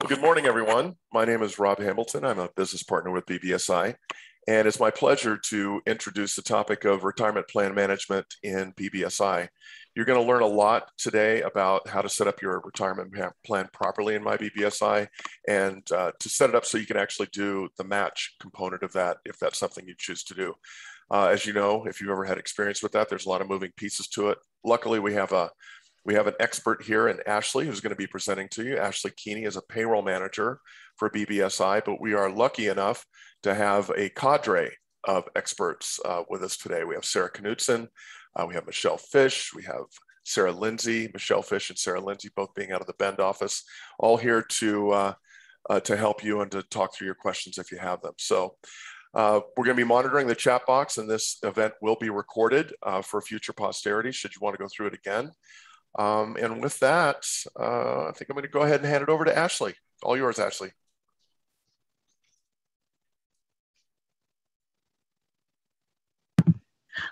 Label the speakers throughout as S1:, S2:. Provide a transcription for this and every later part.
S1: Good morning, everyone. My name is Rob Hamilton. I'm a business partner with BBSI, and it's my pleasure to introduce the topic of retirement plan management in BBSI. You're going to learn a lot today about how to set up your retirement plan properly in myBBSI and to set it up so you can actually do the match component of that if that's something you choose to do. As you know, if you've ever had experience with that, there's a lot of moving pieces to it. Luckily, we have an expert here in Ashley who's going to be presenting to you. Ashley Keeney is a payroll manager for BBSI, but we are lucky enough to have a cadre of experts with us today. We have Sarah Knudsen, we have Michelle Fish, we have Sarah Lindsay, Michelle Fish and Sarah Lindsay, both being out of the Bend office, all here to help you and to talk through your questions if you have them. So we're going to be monitoring the chat box, and this event will be recorded for future posterity should you want to go through it again. And with that, I think I'm going to go ahead and hand it over to Ashley. All yours, Ashley.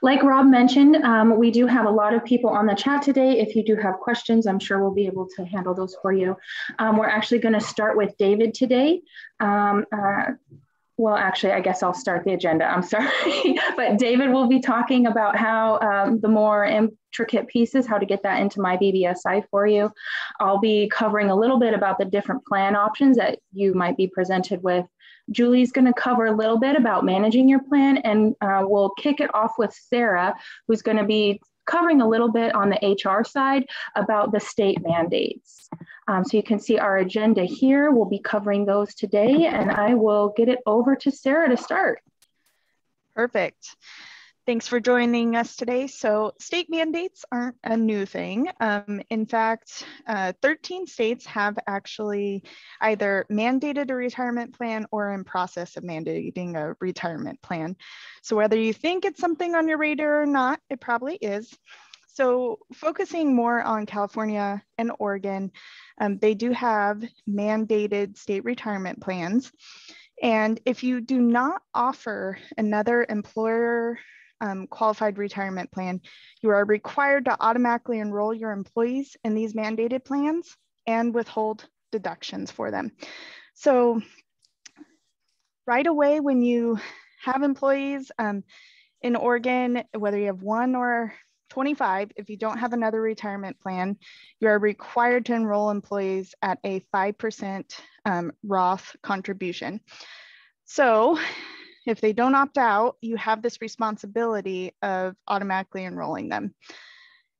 S2: Like Rob mentioned, we do have a lot of people on the chat today. If you do have questions, I'm sure we'll be able to handle those for you. We're actually going to start with David today. Well, actually, I guess I'll start the agenda. I'm sorry. But David will be talking about how the more intricate pieces, how to get that into myBBSI for you. I'll be covering a little bit about the different plan options that you might be presented with. Julie's going to cover a little bit about managing your plan, and we'll kick it off with Sarah, who's going to be covering a little bit on the HR side about the state mandates. So you can see our agenda here. We'll be covering those today, and I will get it over to Sarah to start.
S3: Perfect. Thanks for joining us today. So state mandates aren't a new thing. In fact, 13 states have actually either mandated a retirement plan or in process of mandating a retirement plan. So whether you think it's something on your radar or not, it probably is. So focusing more on California and Oregon, they do have mandated state retirement plans. And if you do not offer another employer qualified retirement plan, you are required to automatically enroll your employees in these mandated plans and withhold deductions for them. So right away, when you have employees in Oregon, whether you have 1 or 25, if you don't have another retirement plan, you are required to enroll employees at a 5% Roth contribution. So if they don't opt out, you have this responsibility of automatically enrolling them.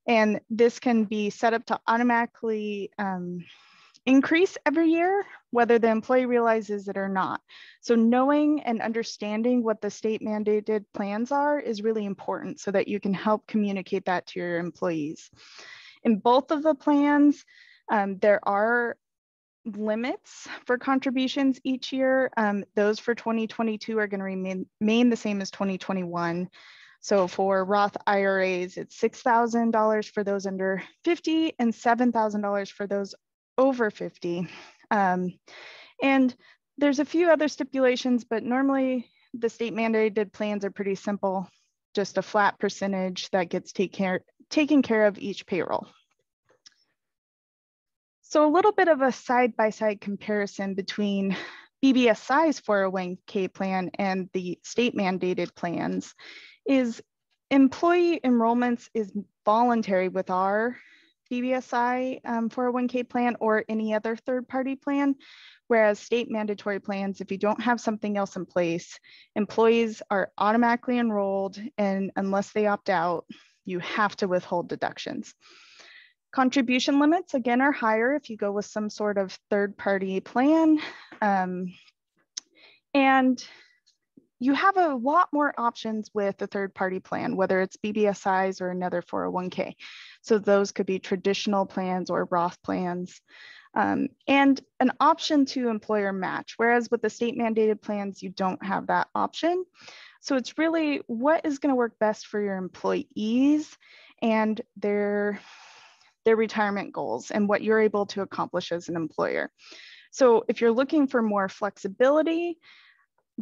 S3: And this can be set up to automatically increase every year, whether the employee realizes it or not. So knowing and understanding what the state mandated plans are is really important so that you can help communicate that to your employees. In both of the plans, there are limits for contributions each year. Those for 2022 are going to remain the same as 2021. So for Roth IRAs, it's $6,000 for those under 50 and $7,000 for those over 50. And there's a few other stipulations, but normally the state mandated plans are pretty simple, just a flat percentage that gets taken care of each payroll. So a little bit of a side-by-side comparison between BBSI's 401k plan and the state mandated plans is employee enrollments is voluntary with our BBSI 401k plan or any other third-party plan, whereas state mandatory plans, if you don't have something else in place, employees are automatically enrolled, and unless they opt out, you have to withhold deductions. Contribution limits, again, are higher if you go with some sort of third-party plan. And you have a lot more options with a third-party plan, whether it's BBSI's or another 401k. So those could be traditional plans or Roth plans. And an option to employer match, whereas with the state mandated plans, you don't have that option. So it's really what is going to work best for your employees and their retirement goals and what you're able to accomplish as an employer. So if you're looking for more flexibility,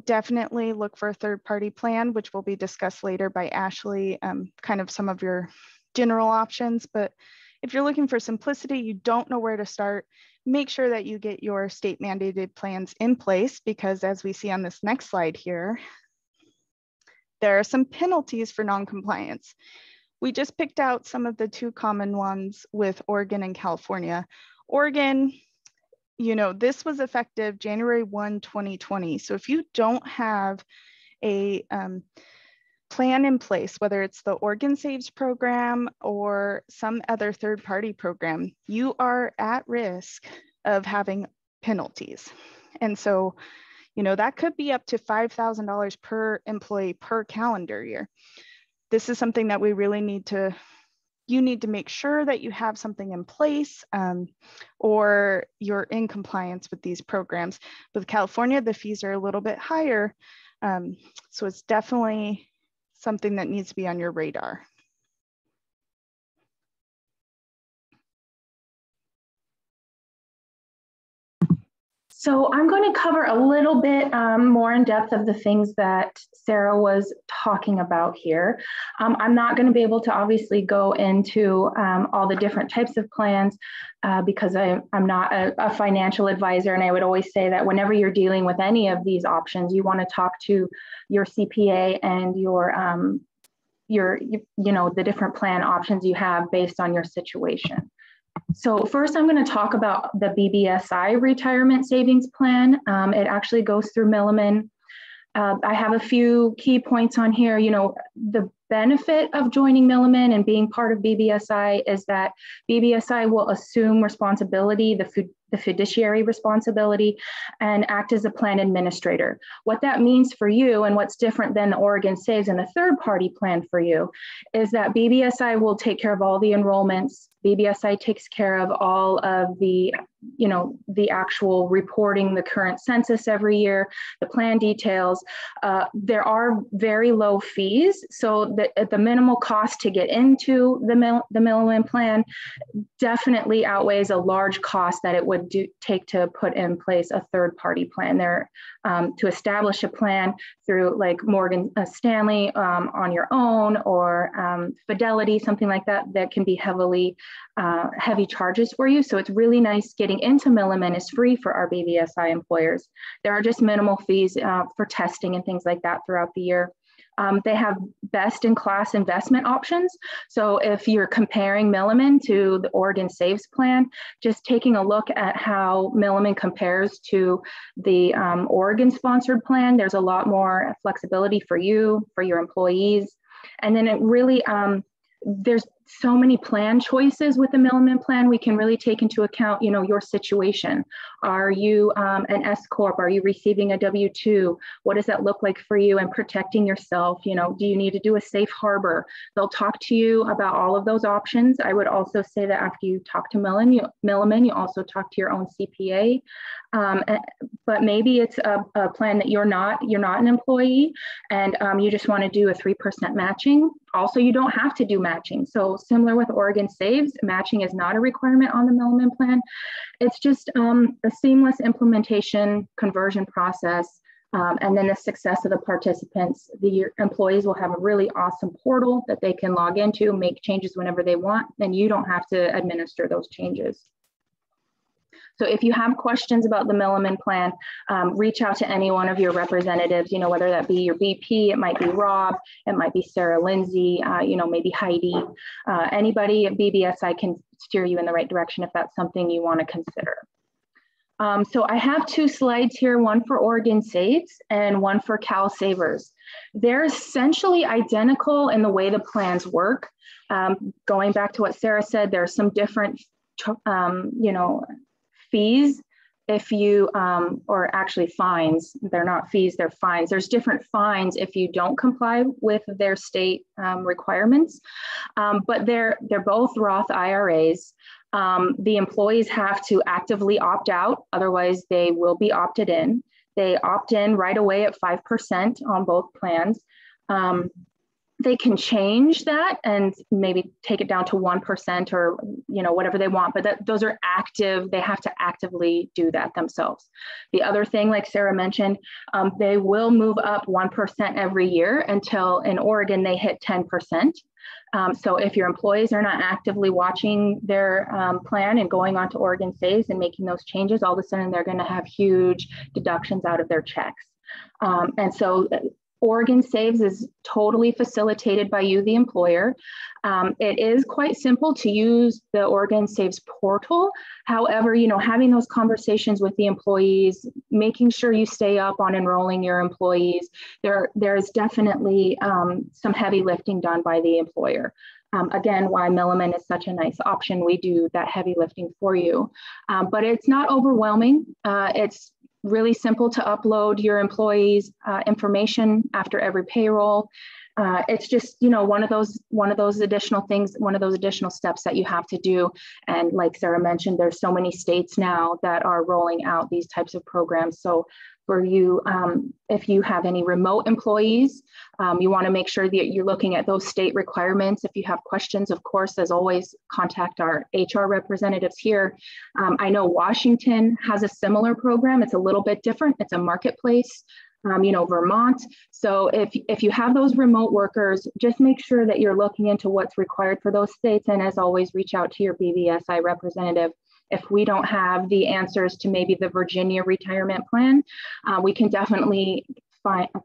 S3: definitely look for a third-party plan, which will be discussed later by Ashley, kind of some of your general options. But If you're looking for simplicity, you don't know where to start, make sure that you get your state mandated plans in place, because as we see on this next slide here, there are some penalties for non-compliance. We just picked out some of the two common ones with Oregon and California. Oregon, you know, this was effective January 1, 2020. So if you don't have a plan in place, whether it's the Oregon Saves program or some other third-party program, you are at risk of having penalties. And so, you know, that could be up to $5,000 per employee per calendar year. This is something that we really need to, you need to make sure that you have something in place or you're in compliance with these programs. With California, the fees are a little bit higher. So it's definitely something that needs to be on your radar.
S2: So I'm going to cover a little bit more in depth of the things that Sarah was talking about here. I'm not going to be able to obviously go into all the different types of plans because I'm not a financial advisor. And I would always say that whenever you're dealing with any of these options, you want to talk to your CPA and your you know, the different plan options you have based on your situation. So first, I'm going to talk about the BBSI Retirement Savings Plan. It actually goes through Milliman. I have a few key points on here. You know, the benefit of joining Milliman and being part of BBSI is that BBSI will assume responsibility, the fiduciary responsibility, and act as a plan administrator. What that means for you and what's different than the Oregon Saves and the third-party plan for you is that BBSI will take care of all the enrollments. BBSI takes care of all of the, you know, the actual reporting, the current census every year, the plan details. There are very low fees, so that the minimal cost to get into the Milliman plan definitely outweighs a large cost that it would take to put in place a third-party plan. There, to establish a plan through like Morgan Stanley on your own, or Fidelity, something like that, that can be heavy charges for you. So it's really nice. Getting into Milliman is free for our BBSI employers. There are just minimal fees for testing and things like that throughout the year. They have best-in-class investment options. So if you're comparing Milliman to the Oregon Saves plan, just taking a look at how Milliman compares to the Oregon-sponsored plan, there's a lot more flexibility for you, for your employees. And then it really, there's so many plan choices with the Milliman plan. We can really take into account, you know, your situation. Are you an S Corp? Are you receiving a W-2? What does that look like for you, and protecting yourself? You know, do you need to do a safe harbor? They'll talk to you about all of those options. I would also say that after you talk to Milliman, you also talk to your own CPA. But maybe it's a plan that you're not an employee, and you just want to do a 3% matching. Also, you don't have to do matching. So similar with Oregon Saves, matching is not a requirement on the Milliman plan. It's just a seamless implementation conversion process. And then the success of the participants, the employees will have a really awesome portal that they can log into, make changes whenever they want, and you don't have to administer those changes. So if you have questions about the Milliman plan, reach out to any one of your representatives, you know, whether that be your VP, it might be Rob, it might be Sarah Lindsay, you know, maybe Heidi. Anybody at BBSI can steer you in the right direction if that's something you want to consider. So I have two slides here, one for Oregon Saves and one for Cal Savers. They're essentially identical in the way the plans work. Going back to what Sarah said, there are some different, you know, fees if you, or actually fines. They're not fees, they're fines. There's different fines if you don't comply with their state requirements, but they're both Roth IRAs. The employees have to actively opt out, otherwise they will be opted in. They opt in right away at 5% on both plans. they can change that and maybe take it down to 1% or, whatever they want, but those are active. They have to actively do that themselves. The other thing, like Sarah mentioned, they will move up 1% every year until in Oregon, they hit 10%. So if your employees are not actively watching their plan and going on to Oregon Saves and making those changes, all of a sudden they're going to have huge deductions out of their checks. And so Oregon Saves is totally facilitated by you, the employer. It is quite simple to use the Oregon Saves portal. However, having those conversations with the employees, making sure you stay up on enrolling your employees, there's definitely some heavy lifting done by the employer. Again, why Milliman is such a nice option. We do that heavy lifting for you, but it's not overwhelming. It's really simple to upload your employees' information after every payroll. It's just, one of those additional things, one of those additional steps that you have to do. And like Sarah mentioned, there's so many states now that are rolling out these types of programs. So for you, if you have any remote employees, you want to make sure that you're looking at those state requirements. If you have questions, of course, as always, contact our HR representatives here. I know Washington has a similar program. It's a little bit different. It's a marketplace, Vermont. So if you have those remote workers, just make sure that you're looking into what's required for those states. And as always, reach out to your BBSI representative. If we don't have the answers to maybe the Virginia retirement plan, we can definitely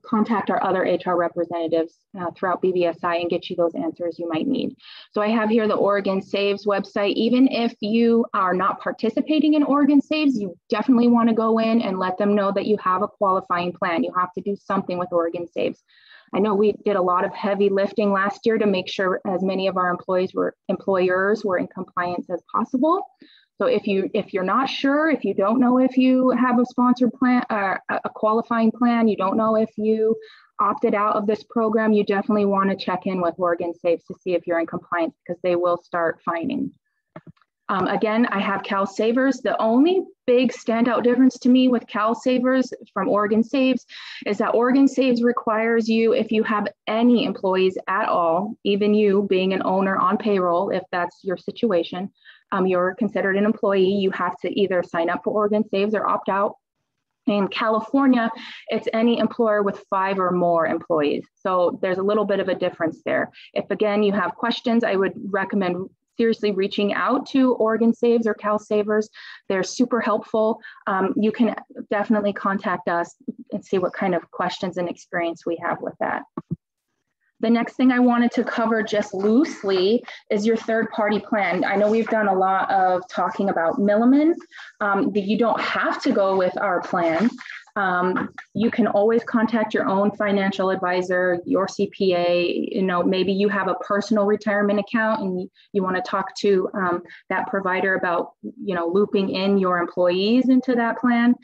S2: contact our other HR representatives throughout BBSI and get you those answers you might need. So I have here the Oregon Saves website. Even if you are not participating in Oregon Saves, you definitely want to go in and let them know that you have a qualifying plan. You have to do something with Oregon Saves. I know we did a lot of heavy lifting last year to make sure as many of our employers were in compliance as possible. So if you're not sure, if you don't know if you have a sponsored plan, a qualifying plan, you don't know if you opted out of this program, you definitely want to check in with Oregon Saves to see if you're in compliance, because they will start fining. Again, I have Cal Savers. The only big standout difference to me with Cal Savers from Oregon Saves is that Oregon Saves requires you, if you have any employees at all, even you being an owner on payroll, if that's your situation, you're considered an employee, you have to either sign up for Oregon Saves or opt out. In California, it's any employer with 5 or more employees. So there's a little bit of a difference there. If again, you have questions, I would recommend seriously reaching out to Oregon Saves or Cal Savers. They're super helpful. You can definitely contact us and see what kind of questions and experience we have with that. The next thing I wanted to cover just loosely is your third-party plan. I know we've done a lot of talking about Milliman. You don't have to go with our plan. You can always contact your own financial advisor, your CPA. Maybe you have a personal retirement account and you want to talk to that provider about, looping in your employees into that plan.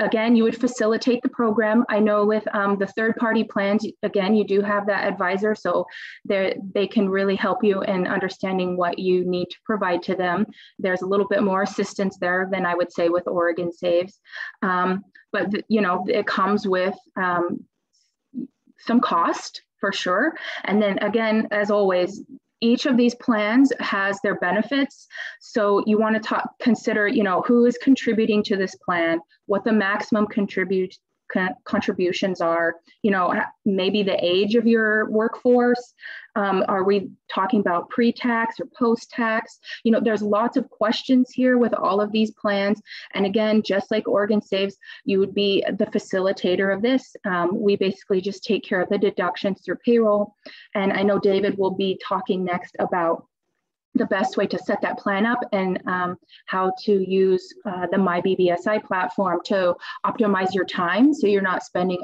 S2: Again, you would facilitate the program. I know with the third-party plans, again, you do have that advisor, so they can really help you in understanding what you need to provide to them. There's a little bit more assistance there than I would say with Oregon Saves, but it comes with some cost for sure. And then again, as always, each of these plans has their benefits. So you want to consider, who is contributing to this plan, what the maximum contributions are, maybe the age of your workforce. Are we talking about pre-tax or post-tax? There's lots of questions here with all of these plans. And again, just like Oregon Saves, you would be the facilitator of this. We basically just take care of the deductions through payroll. And I know David will be talking next about the best way to set that plan up and how to use the myBBSI platform to optimize your time so you're not spending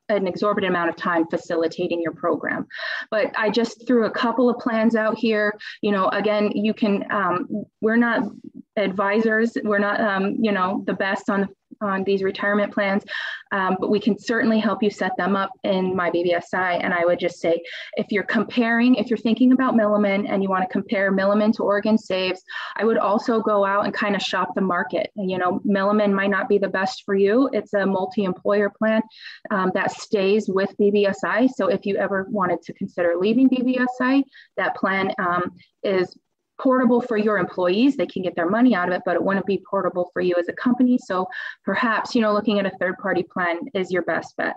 S2: an exorbitant amount of time facilitating your program. But I just threw a couple of plans out here. Again, you can, we're not advisors, we're not, the best on on these retirement plans, but we can certainly help you set them up in myBBSI. And I would just say, if you're thinking about Milliman and you want to compare Milliman to Oregon Saves, I would also go out and kind of shop the market. You know, Milliman might not be the best for you. It's a multi-employer plan that stays with BBSI. So if you ever wanted to consider leaving BBSI, that plan is portable for your employees. They can get their money out of it, but it wouldn't be portable for you as a company. So perhaps, you know, looking at a third-party plan is your best bet.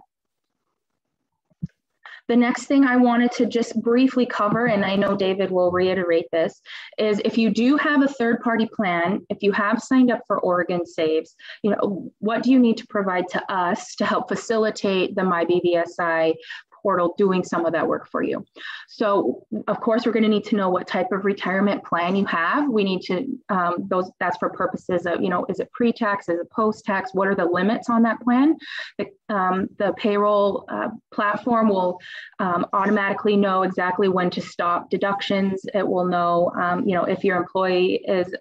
S2: The next thing I wanted to just briefly cover, and I know David will reiterate this, is if you do have a third-party plan, if you have signed up for Oregon Saves, you know, what do you need to provide to us to help facilitate the myBBSI portal doing some of that work for you? So of course, we're going to need to know what type of retirement plan you have. We need to, that's for purposes of, you know, is it pre-tax, is it post-tax? What are the limits on that plan? The payroll platform will automatically know exactly when to stop deductions. It will know, you know, if your employee is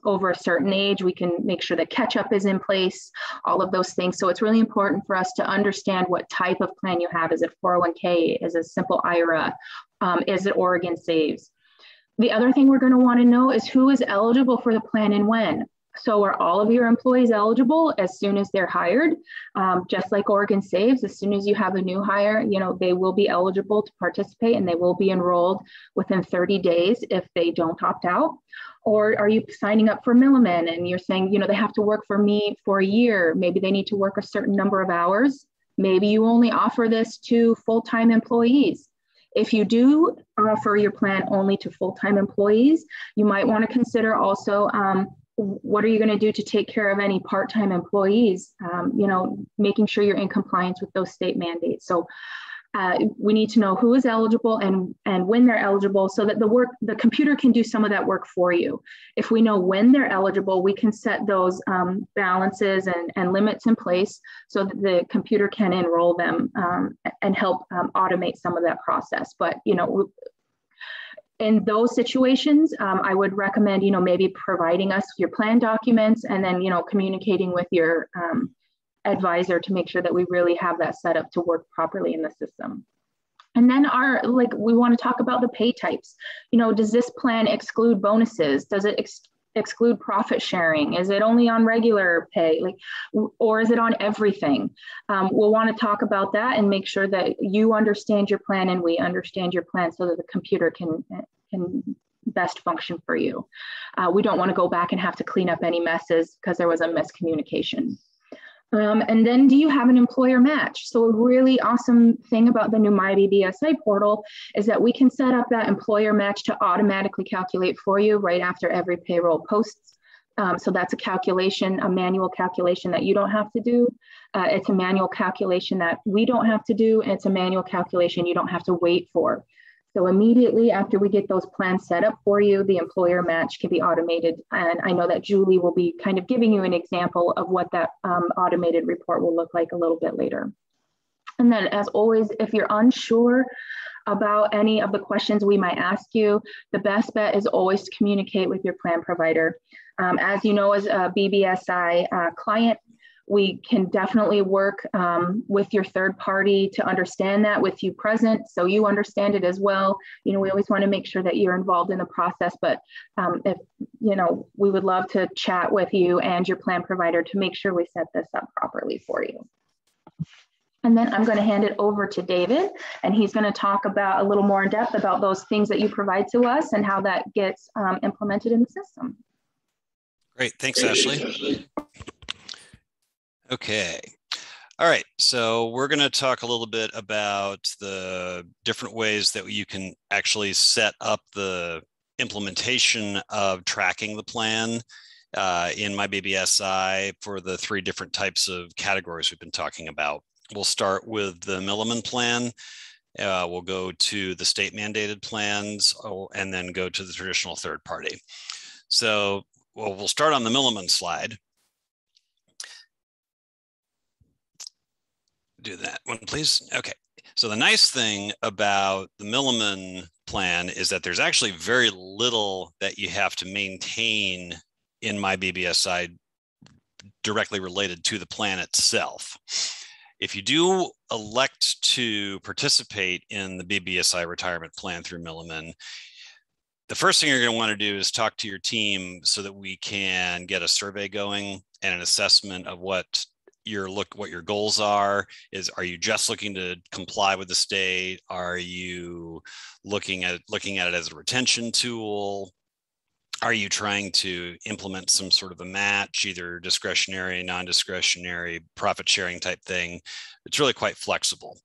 S2: over a certain age, we can make sure that catch-up is in place, all of those things. So it's really important for us to understand what type of plan you have. Is it 401k? Is it simple IRA? Is it Oregon Saves? The other thing we're going to want to know is who is eligible for the plan and when. So are all of your employees eligible as soon as they're hired? Just like Oregon Saves, as soon as you have a new hire, you know, they will be eligible to participate and they will be enrolled within 30 days if they don't opt out. Or are you signing up for Milliman and you're saying, you know, they have to work for me for a year. Maybe they need to work a certain number of hours. Maybe you only offer this to full-time employees. If you do offer your plan only to full-time employees, you might want to consider also what are you going to do to take care of any part-time employees, you know, making sure you're in compliance with those state mandates. So we need to know who is eligible and when they're eligible so that the computer can do some of that work for you. If we know when they're eligible, we can set those balances and limits in place so that the computer can enroll them and help automate some of that process. But, you know, in those situations, I would recommend, you know, maybe providing us your plan documents and then, you know, communicating with your advisor to make sure that we really have that set up to work properly in the system. And then we want to talk about the pay types. You know, does this plan exclude bonuses? Does it exclude profit sharing? Is it only on regular pay? Or is it on everything? We'll want to talk about that and make sure that you understand your plan and we understand your plan so that the computer can best function for you. We don't want to go back and have to clean up any messes because there was a miscommunication. And then do you have an employer match? So a really awesome thing about the new myBBSI portal is that we can set up that employer match to automatically calculate for you right after every payroll posts. So that's a calculation, a manual calculation that you don't have to do. It's a manual calculation that we don't have to do, and it's a manual calculation you don't have to wait for. So immediately after we get those plans set up for you, the employer match can be automated. And I know that Julie will be kind of giving you an example of what that automated report will look like a little bit later. And then as always, if you're unsure about any of the questions we might ask you, the best bet is always to communicate with your plan provider. As you know, as a BBSI client, we can definitely work with your third party to understand that with you present, so you understand it as well. You know, we always want to make sure that you're involved in the process, but if, you know, we would love to chat with you and your plan provider to make sure we set this up properly for you. And then I'm going to hand it over to David, and he's going to talk about a little more in depth about those things that you provide to us and how that gets implemented in the system.
S4: Great, thanks, Ashley. Okay. All right. So we're going to talk a little bit about the different ways that you can actually set up the implementation of tracking the plan in myBBSI for the 3 different types of categories we've been talking about. We'll start with the Milliman plan. We'll go to the state mandated plans and then go to the traditional third party. So we'll start on the Milliman slide. Do that one, please. Okay. So the nice thing about the Milliman plan is that there's actually very little that you have to maintain in myBBSI directly related to the plan itself. If you do elect to participate in the BBSI retirement plan through Milliman, the first thing you're going to want to do is talk to your team so that we can get a survey going and an assessment of what your goals are. Are you just looking to comply with the state? Are you looking at it as a retention tool? Are you trying to implement some sort of a match, either discretionary, non-discretionary, profit sharing type thing? It's really quite flexible.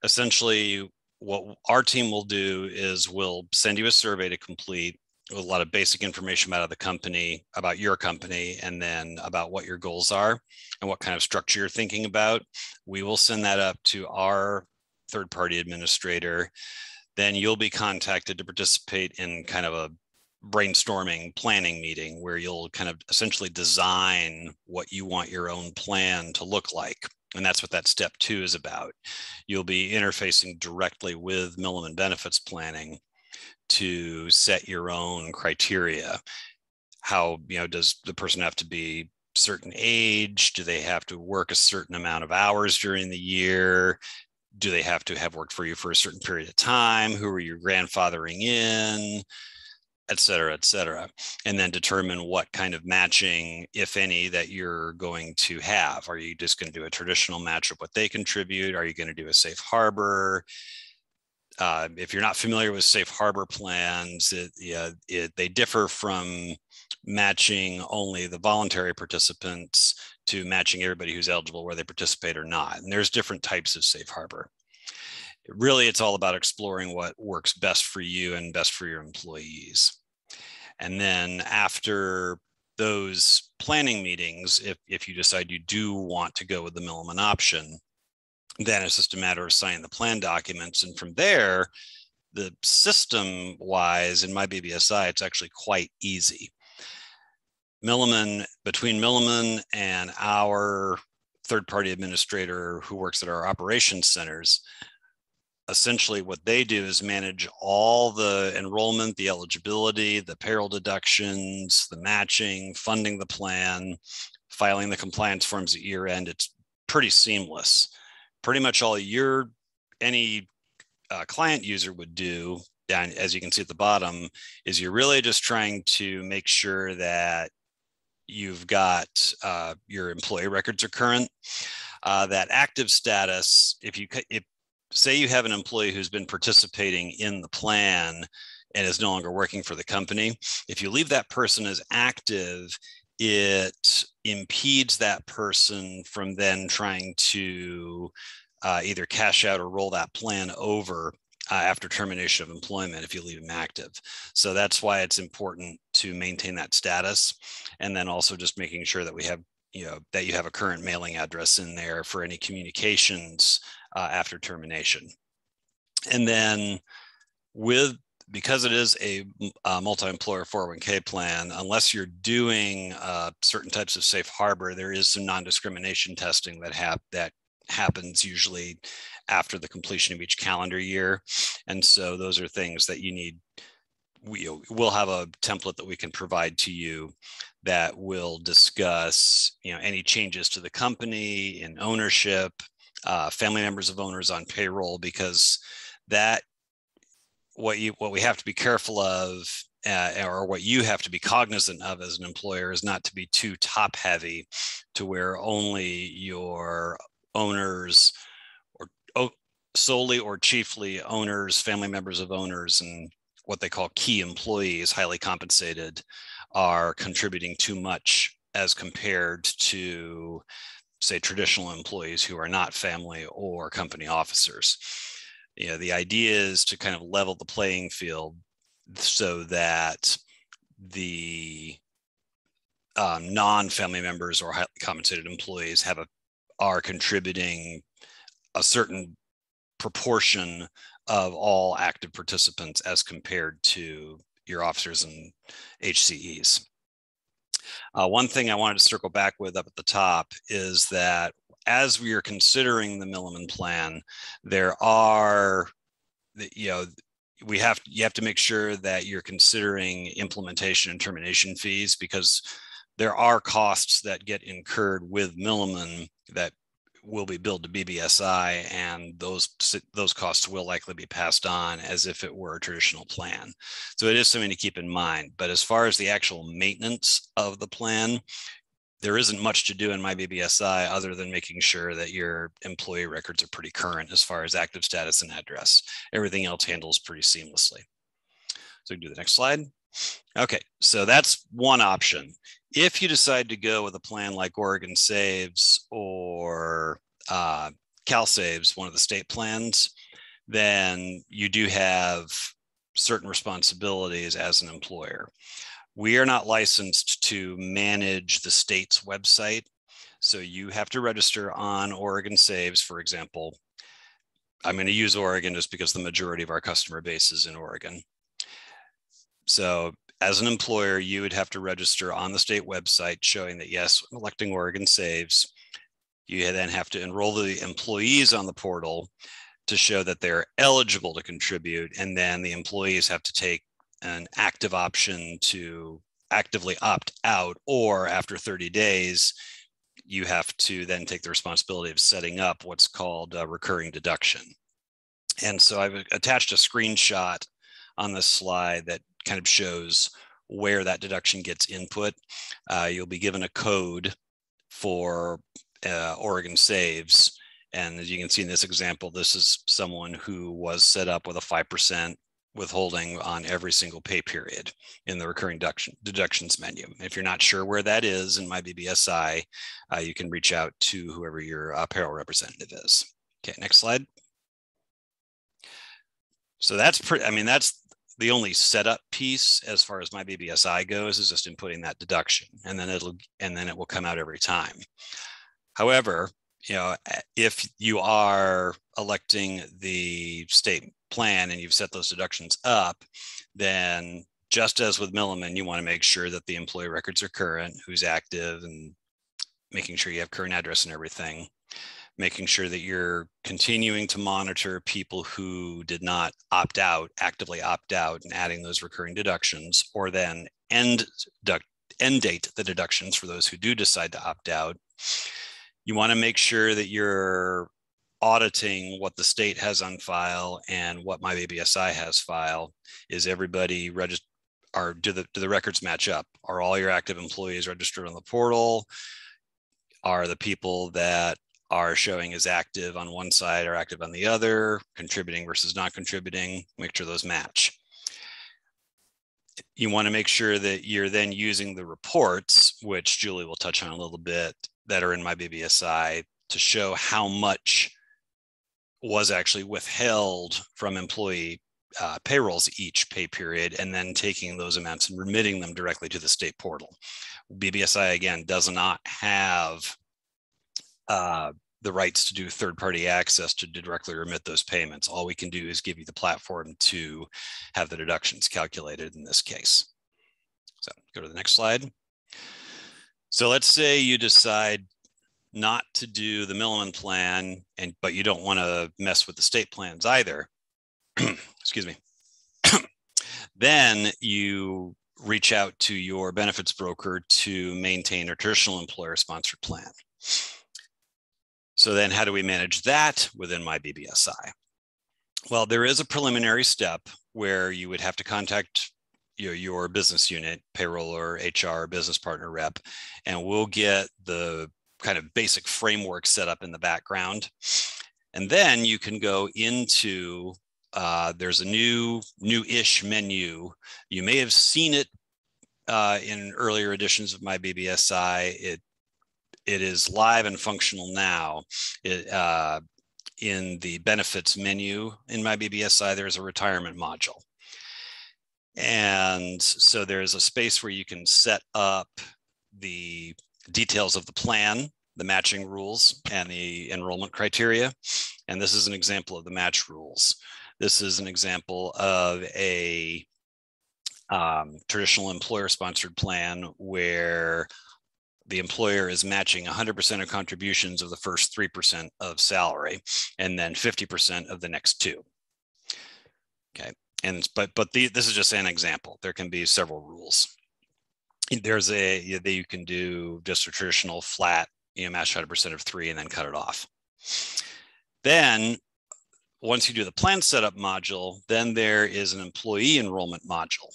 S4: Essentially, what our team will do is we'll send you a survey to complete with a lot of basic information about the company, about your company, and then about what your goals are and what kind of structure you're thinking about. We will send that up to our third-party administrator. Then you'll be contacted to participate in kind of a brainstorming planning meeting where you'll kind of essentially design what you want your own plan to look like. And that's what that step 2 is about. You'll be interfacing directly with Milliman benefits planning to set your own criteria. How, does the person have to be certain age? Do they have to work a certain amount of hours during the year? Do they have to have worked for you for a certain period of time? Who are you grandfathering in? Et cetera, and then determine what kind of matching, if any, that you're going to have. Are you just going to do a traditional match of what they contribute? Are you going to do a safe harbor? If you're not familiar with safe harbor plans, they differ from matching only the voluntary participants to matching everybody who's eligible, whether they participate or not. And there's different types of safe harbor. Really, it's all about exploring what works best for you and best for your employees. And then after those planning meetings, if you decide you do want to go with the Milliman option, then it's just a matter of signing the plan documents. And from there, the system-wise in myBBSI, it's actually quite easy. Between Milliman and our third-party administrator who works at our operations centers, essentially what they do is manage all the enrollment, the eligibility, the payroll deductions, the matching, funding the plan, filing the compliance forms at year end. It's pretty seamless. Pretty much all any client user would do, down as you can see at the bottom, is you're really just trying to make sure that you've got your employee records are current. That active status, if say you have an employee who's been participating in the plan and is no longer working for the company, if you leave that person as active, it impedes that person from then trying to either cash out or roll that plan over after termination of employment if you leave them active. So that's why it's important to maintain that status. And then also just making sure that we have, that you have a current mailing address in there for any communications after termination. And then because it is a multi-employer 401k plan, unless you're doing certain types of safe harbor, there is some non-discrimination testing that happens usually after the completion of each calendar year. And so those are things that you need. We'll have a template that we can provide to you that will discuss, any changes to the company in ownership, family members of owners on payroll, because what we have to be careful of, or what you have to be cognizant of as an employer, is not to be too top heavy to where only your owners, or solely or chiefly owners, family members of owners, and what they call key employees, highly compensated, are contributing too much as compared to, say, traditional employees who are not family or company officers. The idea is to kind of level the playing field so that the non-family members or highly compensated employees are contributing a certain proportion of all active participants as compared to your officers and HCEs. One thing I wanted to circle back with up at the top is that as we are considering the Milliman plan, you have to make sure that you're considering implementation and termination fees, because there are costs that get incurred with Milliman that will be billed to BBSI, and those costs will likely be passed on as if it were a traditional plan. So it is something to keep in mind. But as far as the actual maintenance of the plan, there isn't much to do in myBBSI other than making sure that your employee records are pretty current as far as active status and address. Everything else handles pretty seamlessly. So we can do the next slide. Okay, so that's one option. If you decide to go with a plan like Oregon Saves or Cal Saves, one of the state plans, then you do have certain responsibilities as an employer. We are not licensed to manage the state's website, so you have to register on Oregon Saves, for example. I'm going to use Oregon just because the majority of our customer base is in Oregon. So as an employer, you would have to register on the state website showing that, yes, I'm electing Oregon Saves. You then have to enroll the employees on the portal to show that they're eligible to contribute. And then the employees have to take an active option to actively opt out, or after 30 days, you have to then take the responsibility of setting up what's called a recurring deduction. And so I've attached a screenshot on this slide that kind of shows where that deduction gets input. You'll be given a code for Oregon Saves. And as you can see in this example, this is someone who was set up with a 5% withholding on every single pay period in the recurring deductions menu. If you're not sure where that is in myBBSI, you can reach out to whoever your payroll representative is. Okay, next slide. So that's that's the only setup piece as far as myBBSI goes, is just inputting that deduction, and then it will come out every time. However, if you are electing the state plan and you've set those deductions up, then just as with Milliman, you want to make sure that the employee records are current, who's active, and making sure you have current address and everything. Making sure that you're continuing to monitor people who did not actively opt out, and adding those recurring deductions, or then end date the deductions for those who do decide to opt out. You want to make sure that you're auditing what the state has on file and what myBBSI has file. Is everybody do the records match up? Are all your active employees registered on the portal? Are the people that are showing as active on one side or active on the other, contributing versus not contributing? Make sure those match. You want to make sure that you're then using the reports, which Julie will touch on a little bit, that are in myBBSI to show how much was actually withheld from employee payrolls each pay period, and then taking those amounts and remitting them directly to the state portal. BBSI, again, does not have the rights to do third-party access to directly remit those payments. All we can do is give you the platform to have the deductions calculated in this case. So go to the next slide. So let's say you decide not to do the Milliman plan, but you don't want to mess with the state plans either. Excuse me. Then you reach out to your benefits broker to maintain a traditional employer-sponsored plan. So then how do we manage that within myBBSI? Well, there is a preliminary step where you would have to contact your business unit, payroll or HR business partner rep, and we'll get the kind of basic framework set up in the background. And then you can go into, there's a new-ish menu. You may have seen it in earlier editions of myBBSI. It is live and functional now. In the benefits menu in myBBSI, there's a retirement module. And so there's a space where you can set up the details of the plan, the matching rules, and the enrollment criteria. And this is an example of the match rules. This is an example of a traditional employer-sponsored plan where the employer is matching 100% of contributions of the first 3% of salary, and then 50% of the next 2. Okay, and but this is just an example. There can be several rules. there's you can do just a traditional flat, match 100% of 3 and then cut it off. Then once you do the plan setup module, then there is an employee enrollment module.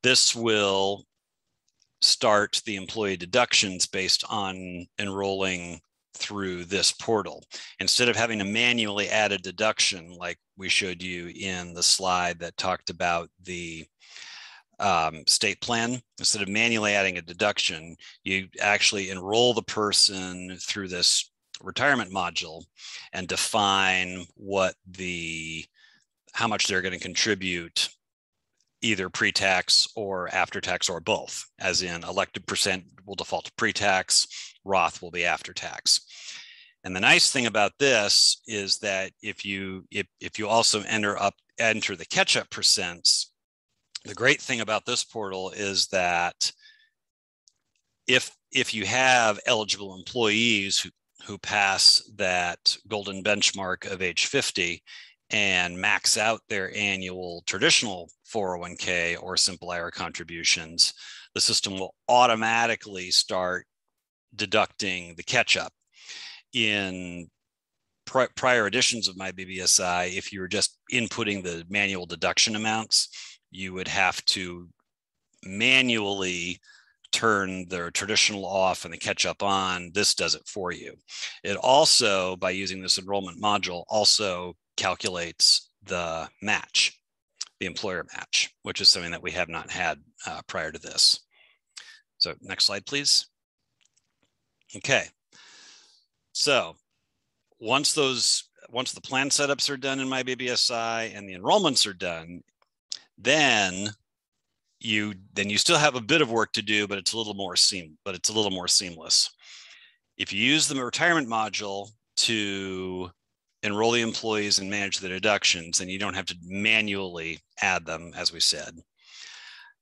S4: This will start the employee deductions based on enrolling through this portal. Instead of having to manually add a deduction like we showed you in the slide that talked about the state plan, instead of manually adding a deduction, you actually enroll the person through this retirement module and define how much they're going to contribute, either pre-tax or after-tax or both, as in elected percent will default to pre-tax, Roth will be after-tax. And the nice thing about this is that if you also enter the catch-up percents, the great thing about this portal is that if you have eligible employees who pass that golden benchmark of age 50 and max out their annual traditional 401k or simple IRA contributions, the system will automatically start deducting the catch-up. In prior editions of myBBSI, if you were just inputting the manual deduction amounts, you would have to manually turn the traditional off and the catch-up on. This does it for you. It also, by using this enrollment module, also calculates the match, the employer match, which is something that we have not had prior to this. So next slide, please. Okay. So once the plan setups are done in myBBSI and the enrollments are done, then you still have a bit of work to do, but it's a little more seamless. If you use the retirement module to enroll the employees and manage the deductions, then you don't have to manually add them, as we said.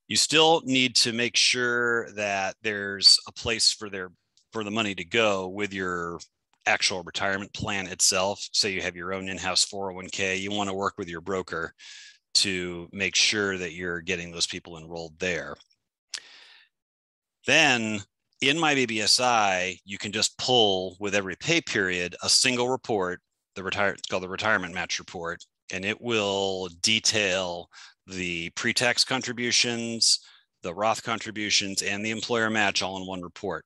S4: You still need to make sure that there's a place for the money to go with your actual retirement plan itself. Say you have your own in-house 401k, you want to work with your broker to make sure that you're getting those people enrolled there. Then in myBBSI, you can just pull with every pay period a single report, it's called the retirement match report, and it will detail the pre-tax contributions, the Roth contributions, and the employer match all in one report.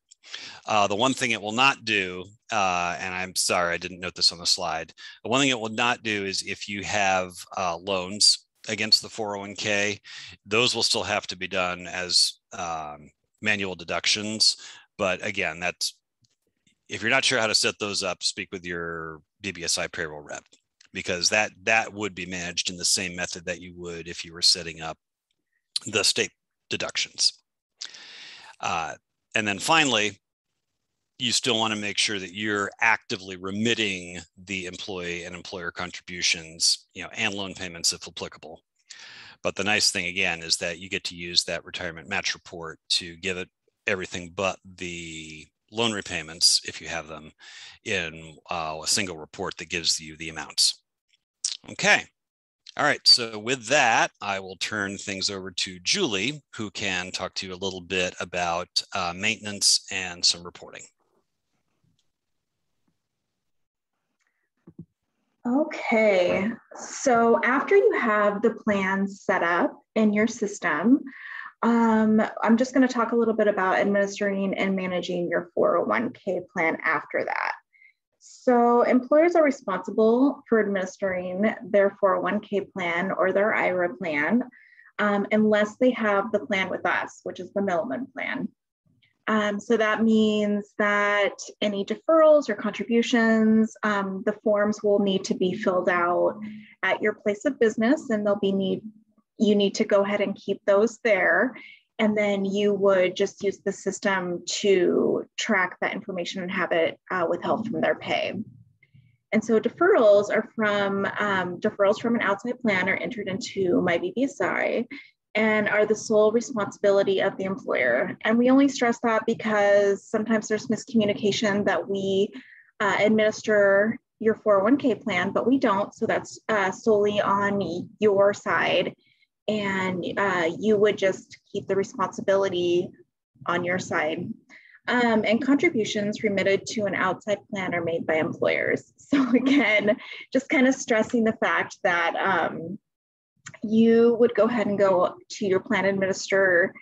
S4: The one thing it will not do, and I'm sorry, I didn't note this on the slide. The one thing it will not do is if you have loans against the 401k, those will still have to be done as manual deductions. But again, if you're not sure how to set those up, speak with your BBSI payroll rep, because that would be managed in the same method that you would if you were setting up the state deductions. And then finally, you still want to make sure that you're actively remitting the employee and employer contributions, and loan payments if applicable. But the nice thing again is that you get to use that retirement match report to give it everything but the loan repayments, if you have them, in a single report that gives you the amounts. Okay. All right, so with that, I will turn things over to Julie, who can talk to you a little bit about maintenance and some reporting.
S2: Okay, so after you have the plan set up in your system, I'm just going to talk a little bit about administering and managing your 401k plan after that. So employers are responsible for administering their 401k plan or their IRA plan unless they have the plan with us, which is the middleman plan. So that means that any deferrals or contributions, the forms will need to be filled out at your place of business, and you need to go ahead and keep those there. And then you would just use the system to track that information and have it withheld from their pay. And so deferrals from an outside plan are entered into myBBSI and are the sole responsibility of the employer. And we only stress that because sometimes there's miscommunication that we administer your 401k plan, but we don't. So that's solely on your side and you would just keep the responsibility on your side. And contributions remitted to an outside plan are made by employers. So again, just kind of stressing the fact that you would go ahead and go to your plan administrator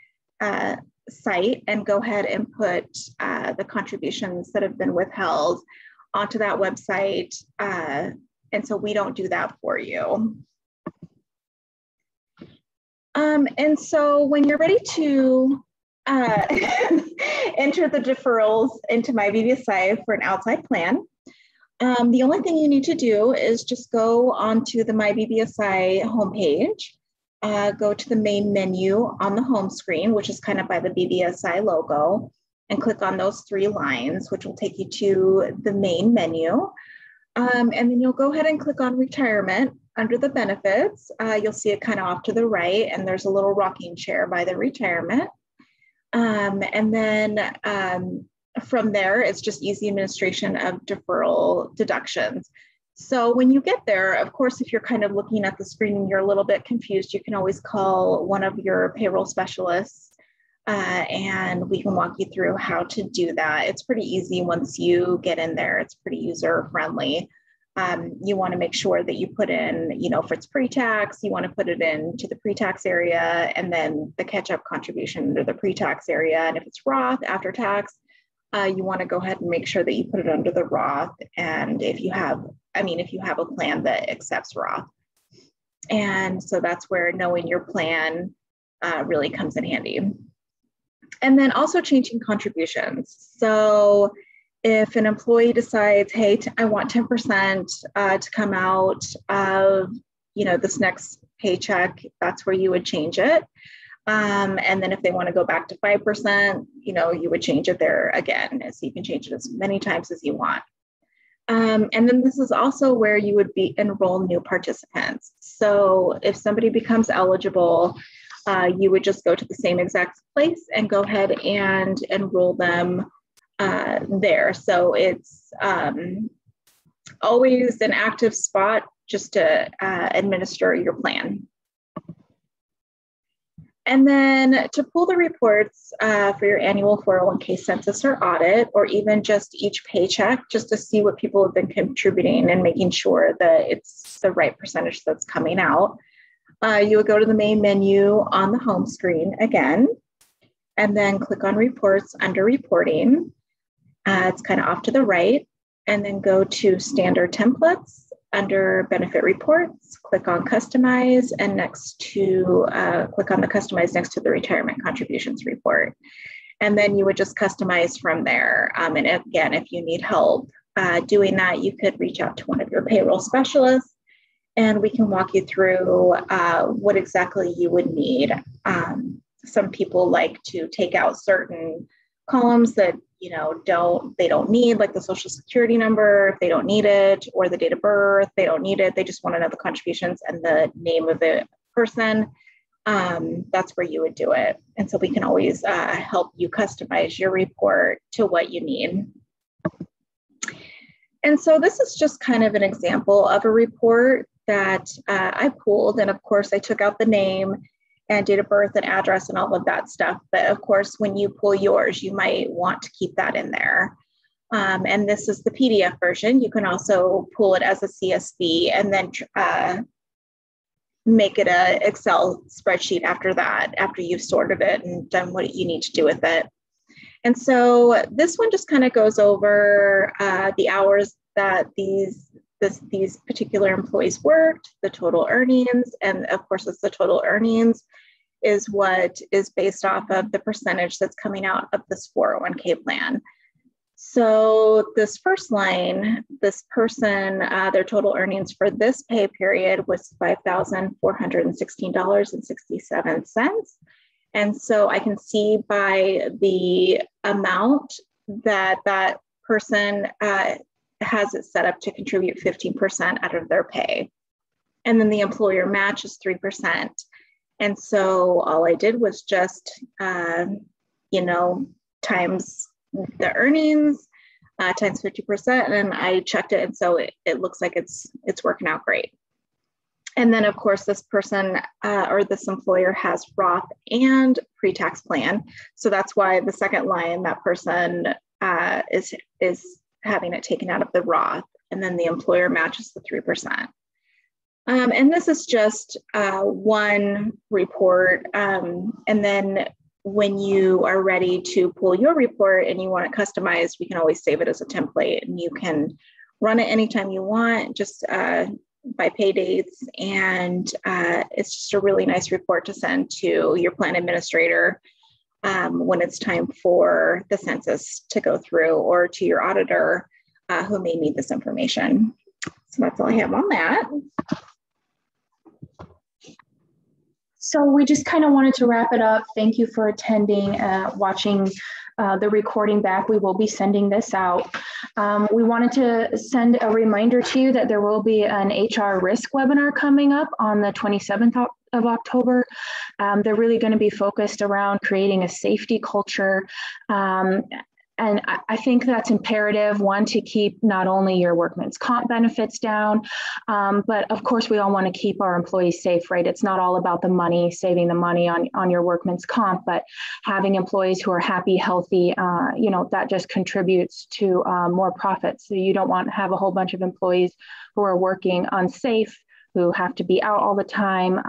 S2: site and go ahead and put the contributions that have been withheld onto that website. And so we don't do that for you. And so when you're ready to enter the deferrals into myBBSI for an outside plan, the only thing you need to do is just go onto the myBBSI homepage, go to the main menu on the home screen, which is kind of by the BBSI logo, and click on those 3 lines, which will take you to the main menu. And then you'll go ahead and click on retirement under the benefits. You'll see it kind of off to the right, and there's a little rocking chair by the retirement. And then from there, it's just easy administration of deferral deductions. So when you get there, of course, if you're kind of looking at the screen and you're a little bit confused, you can always call one of your payroll specialists and we can walk you through how to do that. It's pretty easy once you get in there. It's pretty user friendly. You want to make sure that you put in, if it's pre-tax, you want to put it into the pre-tax area, and then the catch-up contribution under the pre-tax area. And if it's Roth after tax, you want to go ahead and make sure that you put it under the Roth. And if you have a plan that accepts Roth. And so that's where knowing your plan really comes in handy. And then also changing contributions. So if an employee decides, hey, I want 10% to come out of, this next paycheck, that's where you would change it. And then if they want to go back to 5%, you would change it there again. So you can change it as many times as you want. And then this is also where you would enroll new participants. So if somebody becomes eligible, you would just go to the same exact place and go ahead and enroll them there. So it's always an active spot just to administer your plan. And then to pull the reports for your annual 401k census or audit, or even just each paycheck, just to see what people have been contributing and making sure that it's the right percentage that's coming out, you would go to the main menu on the home screen again, and then click on reports under reporting. It's kind of off to the right, and then go to standard templates under benefit reports, click on customize, and click on the customize next to the retirement contributions report. And then you would just customize from there. And again, if you need help doing that, you could reach out to one of your payroll specialists and we can walk you through what exactly you would need. Some people like to take out certain columns that they don't need, like the social security number if they don't need it, or the date of birth, they don't need it. They just want to know the contributions and the name of the person. That's where you would do it. And so we can always help you customize your report to what you need. And so this is just kind of an example of a report that I pulled. And of course, I took out the name and date of birth and address and all of that stuff. But of course, when you pull yours, you might want to keep that in there. And this is the PDF version. You can also pull it as a CSV and then make it an Excel spreadsheet after that, after you've sorted it and done what you need to do with it. And so this one just kind of goes over the hours that these particular employees worked, the total earnings, and of course, it's the total earnings is what is based off of the percentage that's coming out of this 401k plan. So this first line, this person, their total earnings for this pay period was $5,416.67. And so I can see by the amount that that person has it set up to contribute 15% out of their pay. And then the employer match is 3%. And so all I did was just, times the earnings, times 50%, and I checked it. And so it looks like it's working out great. And then, of course, this person or this employer has Roth and pre-tax plan. So that's why the second line, that person is having it taken out of the Roth, and then the employer matches the 3%. And this is just one report. And then when you are ready to pull your report and you want it customized, we can always save it as a template, and you can run it anytime you want, just by pay dates. And it's just a really nice report to send to your plan administrator when it's time for the census to go through, or to your auditor who may need this information. So that's all I have on that. So we just kind of wanted to wrap it up. Thank you for attending, watching the recording back. We will be sending this out. We wanted to send a reminder to you that there will be an HR risk webinar coming up on the 27th of October. They're really going to be focused around creating a safety culture. And I think that's imperative, one, to keep not only your workman's comp benefits down, but of course we all want to keep our employees safe, right? It's not all about the money, saving the money on your workman's comp, but having employees who are happy, healthy, that just contributes to more profits. So you don't want to have a whole bunch of employees who are working unsafe, who have to be out all the time,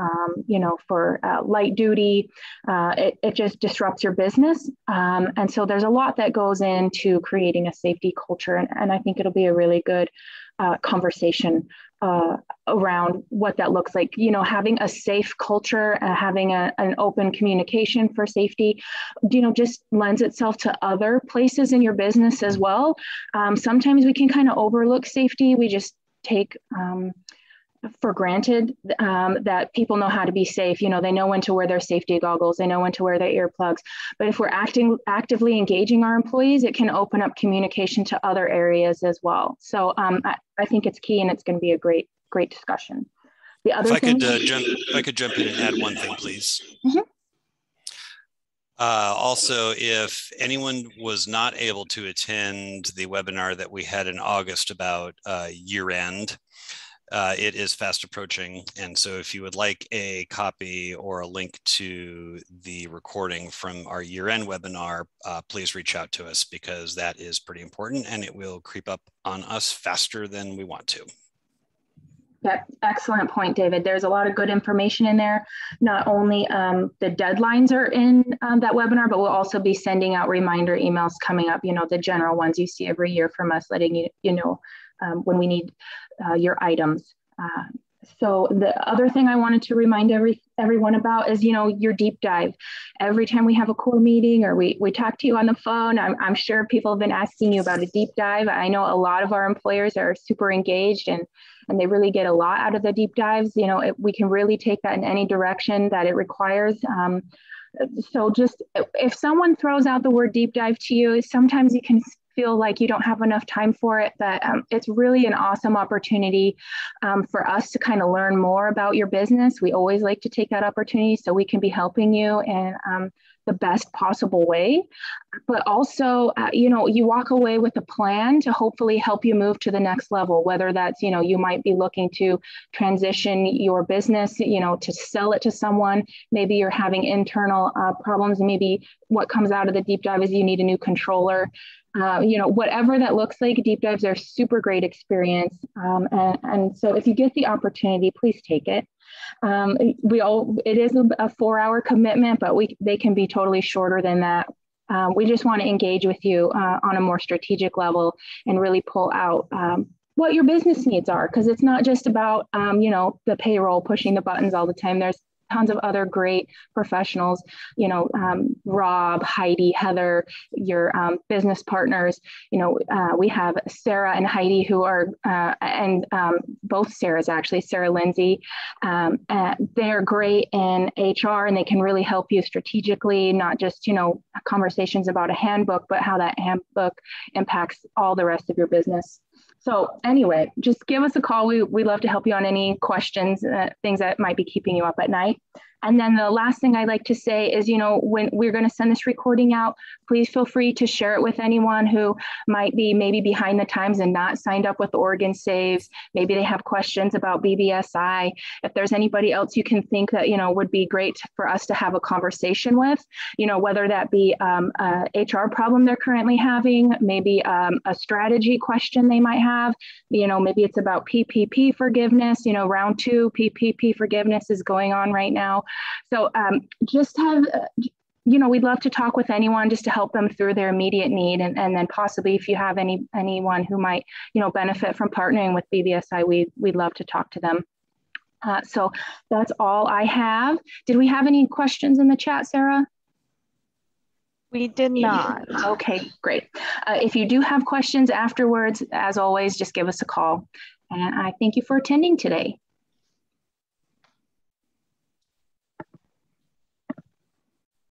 S2: for light duty. It just disrupts your business. And so there's a lot that goes into creating a safety culture. And I think it'll be a really good conversation around what that looks like. Having a safe culture, having an open communication for safety, just lends itself to other places in your business as well. Sometimes we can kind of overlook safety. We just take for granted that people know how to be safe. They know when to wear their safety goggles, they know when to wear their earplugs. But if we're actively engaging our employees, it can open up communication to other areas as well. So I think it's key, and it's going to be a great discussion. The other thing,
S4: if I could jump in and add one thing, please.
S2: Mm-hmm.
S4: Also, if anyone was not able to attend the webinar that we had in August about year end, it is fast approaching. And so if you would like a copy or a link to the recording from our year-end webinar, please reach out to us, because that is pretty important and it will creep up on us faster than we want to.
S2: Yeah, excellent point, David. There's a lot of good information in there. Not only the deadlines are in that webinar, but we'll also be sending out reminder emails coming up, the general ones you see every year from us, letting you know when we need your items. So the other thing I wanted to remind everyone about is, your deep dive. Every time we have a core meeting or we talk to you on the phone, I'm sure people have been asking you about a deep dive. I know a lot of our employers are super engaged and they really get a lot out of the deep dives. We can really take that in any direction that it requires. So just if someone throws out the word deep dive to you, sometimes you can feel like you don't have enough time for it, but it's really an awesome opportunity for us to kind of learn more about your business. We always like to take that opportunity so we can be helping you in the best possible way. But also, you walk away with a plan to hopefully help you move to the next level, whether that's, you might be looking to transition your business, to sell it to someone. Maybe you're having internal problems. Maybe what comes out of the deep dive is you need a new controller. Whatever that looks like, deep dives are super great experience. And so if you get the opportunity, please take it. It is a 4-hour commitment, but they can be totally shorter than that. We just want to engage with you on a more strategic level and really pull out what your business needs are, because it's not just about, the payroll, pushing the buttons all the time. There's tons of other great professionals, Rob, Heidi, Heather, your business partners. We have Sarah and Heidi who are, and both Sarahs actually, Sarah Lindsay. They're great in HR and they can really help you strategically, not just, conversations about a handbook, but how that handbook impacts all the rest of your business. So anyway, just give us a call. We love to help you on any questions, things that might be keeping you up at night. And then the last thing I'd like to say is, when we're going to send this recording out, please feel free to share it with anyone who might be maybe behind the times and not signed up with Oregon Saves. Maybe they have questions about BBSI. If there's anybody else you can think that, would be great for us to have a conversation with, whether that be a HR problem they're currently having, maybe a strategy question they might have, maybe it's about PPP forgiveness, round 2 PPP forgiveness is going on right now. So just have, we'd love to talk with anyone just to help them through their immediate need. And then possibly if you have anyone who might, benefit from partnering with BBSI, we'd love to talk to them. So that's all I have. Did we have any questions in the chat, Sarah?
S3: We did not.
S2: Okay, great. If you do have questions afterwards, as always, just give us a call. And I thank you for attending today.